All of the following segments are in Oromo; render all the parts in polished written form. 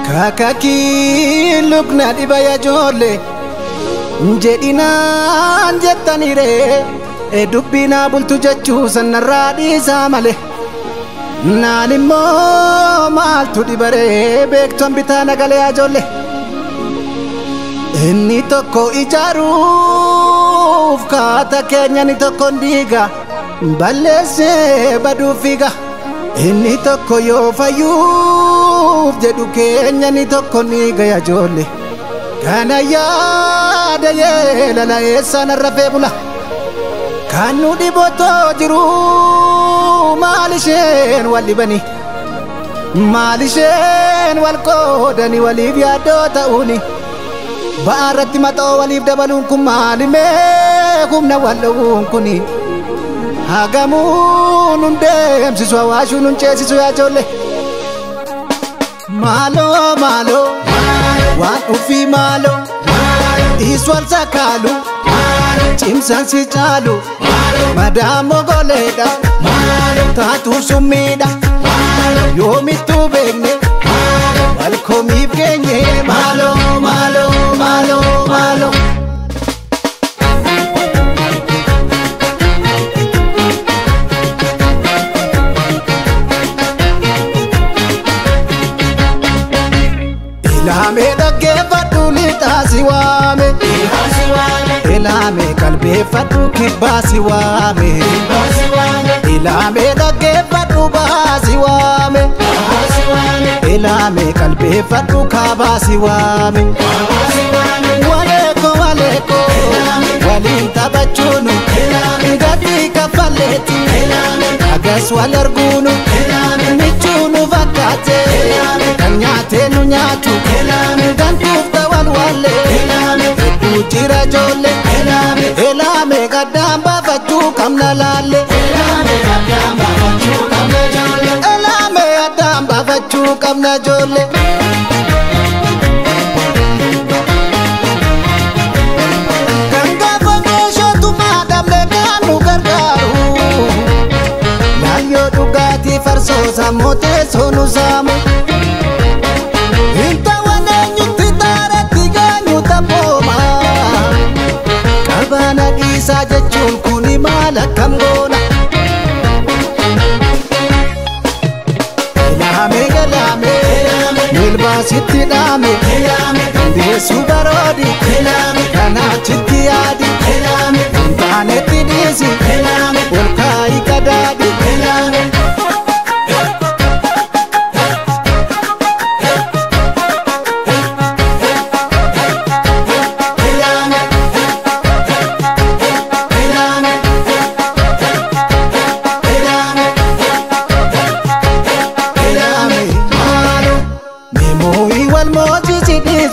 Kakaki lubna dibaya jolle jedinaan jettanire dubbina bultu jechuu sanarraa dhiisaa male naan immoo maaltu dibare beektuun bitaa nagalee ajolle inni tokko ijaaruuf kaata keenya ni tokko ndiiga balleessee baduuf fiiga inni tokko yoo fayyuuf jedhu keenya ni tokko niiga ajolle kana yaada yeelala eessaan rafee bula kanu diboto jiru maalishen walibani maalishen walqodani walif yaado ta'uni baaratti maxoo walif dabalun kun maalime humna walluun kuni hagamuun hundeemsisu hawaashuun hunceesisu yaa ijoollee maalo maalo waan ufii maalo iswal sakaalu cimsan si caalu madamo goleedha taatu summiidha yoomittu beekne walkomiif geenye maalo maalo maalo maalo Elaamee dhaggeeffadhu lixaasi waame Elaamee qalbeeffadhu kibbaasi waame Elaamee dhaggeeffadhu baasi waame Elaamee qalbeeffadhu kaabaasi waame Waleeko waleeko waliin taphachuunu gadi kaffalleetti agas wal arguunu michuunu fakkaate kan nyaatee nu nyaatu gantuuf ta'an walle jira ijoollee Elaamee gaddaan baafachuu qabna laalle Elaamee gaddaan baafachuu qabna ijoollee kan gaafa meeshootumaa dhablee kan nu gargaaru laayyoo dhugaatii farsoo sammuu teessoo nu saamu Isa jechuun kuni maal akkam goona Elaamee milbaasitti dhaame deessuu baroodi kanaachitti yaadi taanetti dhiisi ol kaayi qadaadi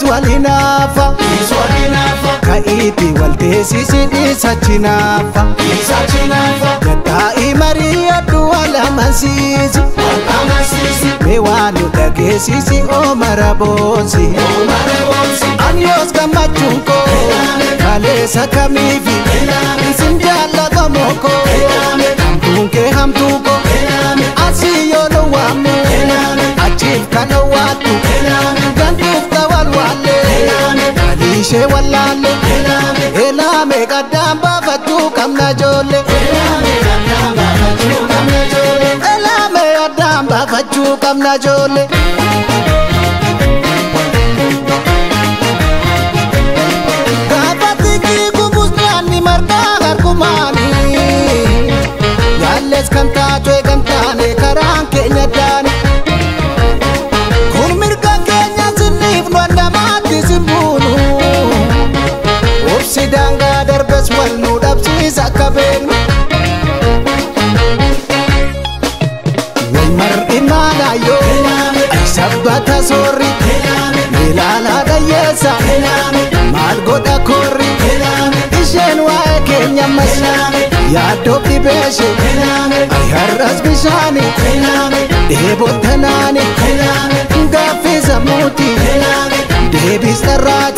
walinafa kaiti walteesisi isachinafa gatai maria duwala masisi mewanu dhageessisi omarabosi anyos gamachunko kaleessa kamiifi isin jaallatamoko hamtuunke hamtuuko asiyoonu waamu achiif kana waatu gantuuf ta'an walle aliishee wallaalle Elaamee gaddaan baafachuu qabna ijoollee Elaamee gaddaan baafachuu qabna ijoollee gaafatikii kubusnaanni margaa harkumaani yaalles kan taatu eegan taane karaan keenya daani Sidanga darbes wal nu dhabsiisa akka beeknu wal mar'i maalaayoo ay sabbata soorri ilaalaa dhayyeessa maal godha korri isheen waa'ee keenya mas yaaddoo dhibeeshe ay har'as bishaani dheebottanaani gaaffii sammuuti deebis dharraati